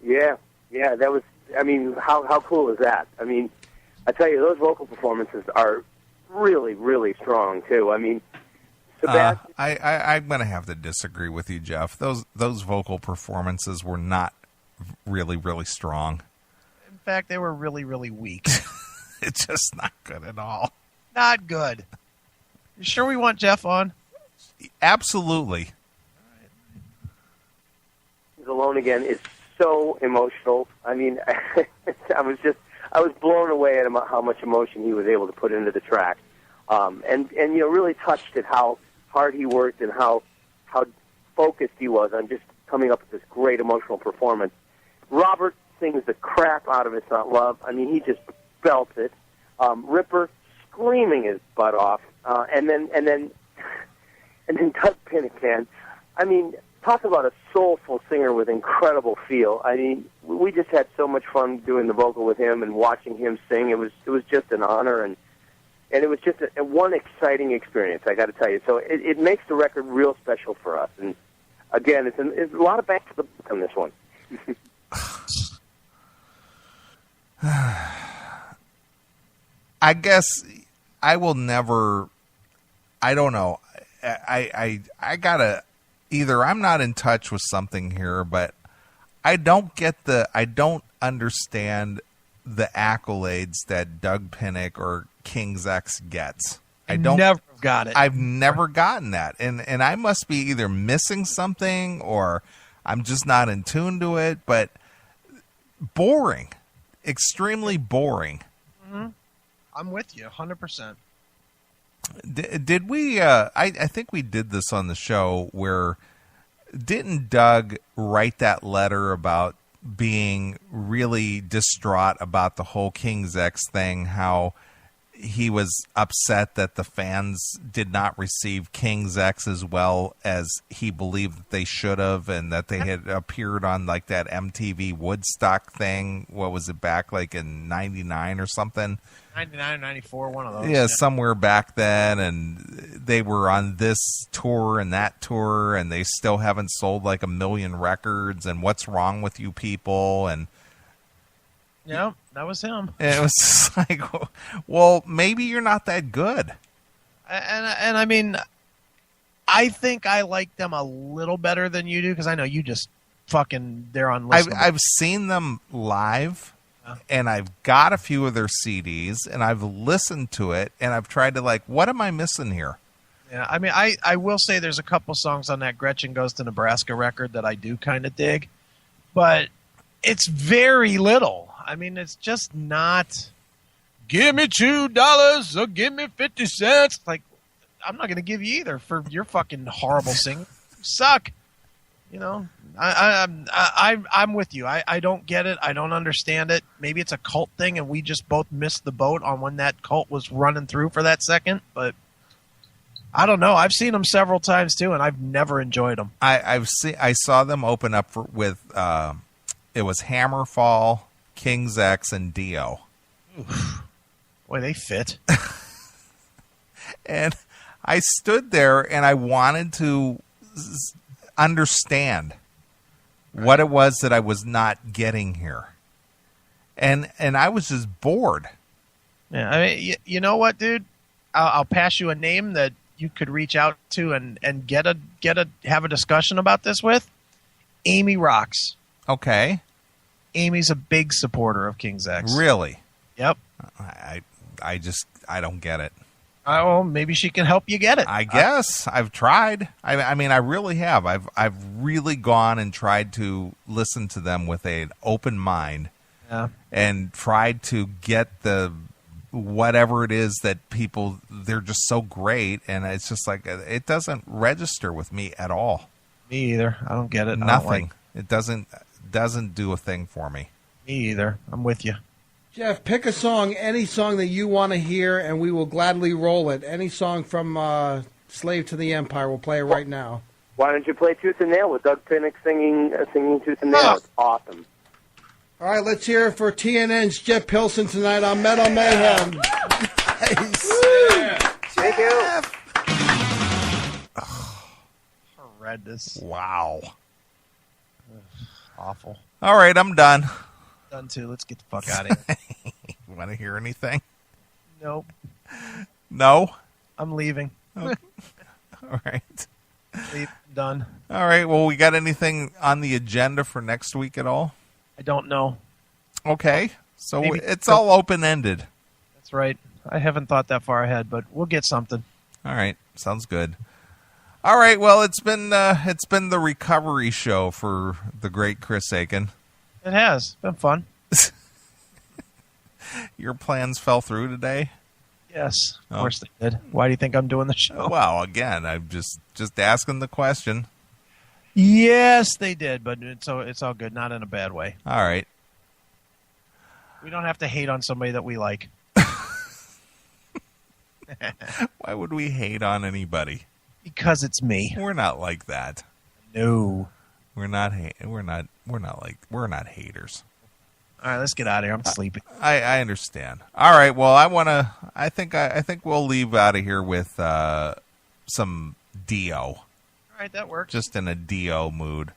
Yeah, that was, I mean, how cool is that? I mean, I tell you, those vocal performances are really, really strong, too. I mean, Sebastian... I'm going to have to disagree with you, Jeff. Those vocal performances were not really, really strong. In fact, they were really, really weak. It's just not good at all. Not good. You sure we want Jeff on? Absolutely. Alone Again is so emotional. I mean, I was blown away at how much emotion he was able to put into the track, and you know, really touched at how hard he worked and how focused he was on just coming up with this great emotional performance. Robert sings the crap out of It's Not Love. I mean, he just belts it. Ripper screaming his butt off, and then Doug Pinnick, man. I mean, talk about a soulful singer with incredible feel. I mean, we just had so much fun doing the vocal with him and watching him sing. It was just an honor, and it was just one exciting experience, I got to tell you. So it makes the record real special for us. And again, it's a lot of back to the book on this one. I guess I will never. I don't know. I gotta. Either I'm not in touch with something here, but I don't understand the accolades that Doug Pinnick or King's X gets. Never got it. I've never gotten that. And I must be either missing something or I'm just not in tune to it, but boring. Extremely boring. Mm-hmm. I'm with you 100%. Did we, I think we did this on the show where didn't Doug write that letter about being really distraught about the whole King's X thing, how he was upset that the fans did not receive King's X as well as he believed that they should have, and that they had appeared on like that MTV Woodstock thing. What was it, back like in 99 or something? 99 or 94, one of those. Yeah, somewhere back then, and they were on this tour and that tour, and they still haven't sold like 1 million records, and what's wrong with you people? And yeah, that was him. And it was just like, well, maybe you're not that good. And I mean, I think I like them a little better than you do, because I know you just fucking, they're unlistenable. I've seen them live, and I've got a few of their CDs, and I've listened to it, and I've tried to like, what am I missing here? Yeah, I mean, I will say there's a couple songs on that Gretchen Goes to Nebraska record that I do kind of dig, but it's very little. I mean, it's just not, give me $2 or give me 50 cents. Like, I'm not going to give you either for your fucking horrible singing. You suck. You know, I'm with you. I don't get it. I don't understand it. Maybe it's a cult thing, and we just both missed the boat on when that cult was running through for that second. But I don't know. I've seen them several times too, and I've never enjoyed them. I saw them open up with it was Hammerfall, King's X, and Dio. Oof. Boy, they fit. And I stood there and I wanted to understand what it was that I was not getting here. And I was just bored. Yeah, I mean, you know what, dude? I'll pass you a name that you could reach out to and have a discussion about this with? Amy rocks. Okay. Amy's a big supporter of King's X. Really? Yep. I don't get it. Oh, maybe she can help you get it. I guess I've tried. I mean, I really have. I've really gone and tried to listen to them with an open mind, and tried to get the whatever it is that people, they're just so great, and it's just like it doesn't register with me at all. Me either. I don't get it. Nothing. It doesn't do a thing for me. Me either. I'm with you. Jeff, pick a song, any song that you want to hear, and we will gladly roll it. Any song from Slave to the Empire. We'll play it right now. Why don't you play Tooth and Nail with Doug Pinnick singing Tooth and Nail? It's awesome. All right, let's hear it for TNN's Jeff Pilson tonight on Metal Mayhem. Nice. Thank you. Horrendous. Wow. Awful. All right, I'm done. Done too. Let's get the fuck out of here. Want to hear anything? Nope. No? I'm leaving. Okay. All right. Done. All right. Well, we got anything on the agenda for next week at all? I don't know. Okay. So Maybe. It's all open-ended. That's right. I haven't thought that far ahead, but we'll get something. All right. Sounds good. All right. Well, it's been the recovery show for the great Chris Aiken. It has been fun. Your plans fell through today? Yes, of course they did. Why do you think I'm doing the show? Well, again, I'm just asking the question. Yes, they did, but it's all good. Not in a bad way. All right. We don't have to hate on somebody that we like. Why would we hate on anybody? Because it's me. We're not like that. No. We're not haters. All right, let's get out of here. I'm sleeping. I understand. All right. Well, I think we'll leave out of here with some Dio. All right, that works. Just in a Dio mood.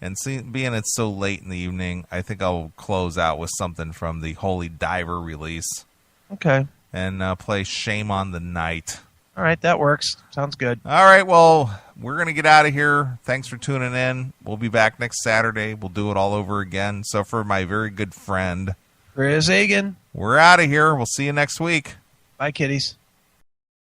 And being it's so late in the evening, I think I'll close out with something from the Holy Diver release. Okay. And play Shame on the Night. All right, that works. Sounds good. All right, well, we're going to get out of here. Thanks for tuning in. We'll be back next Saturday. We'll do it all over again. So for my very good friend, Chris Aiken, we're out of here. We'll see you next week. Bye, kiddies.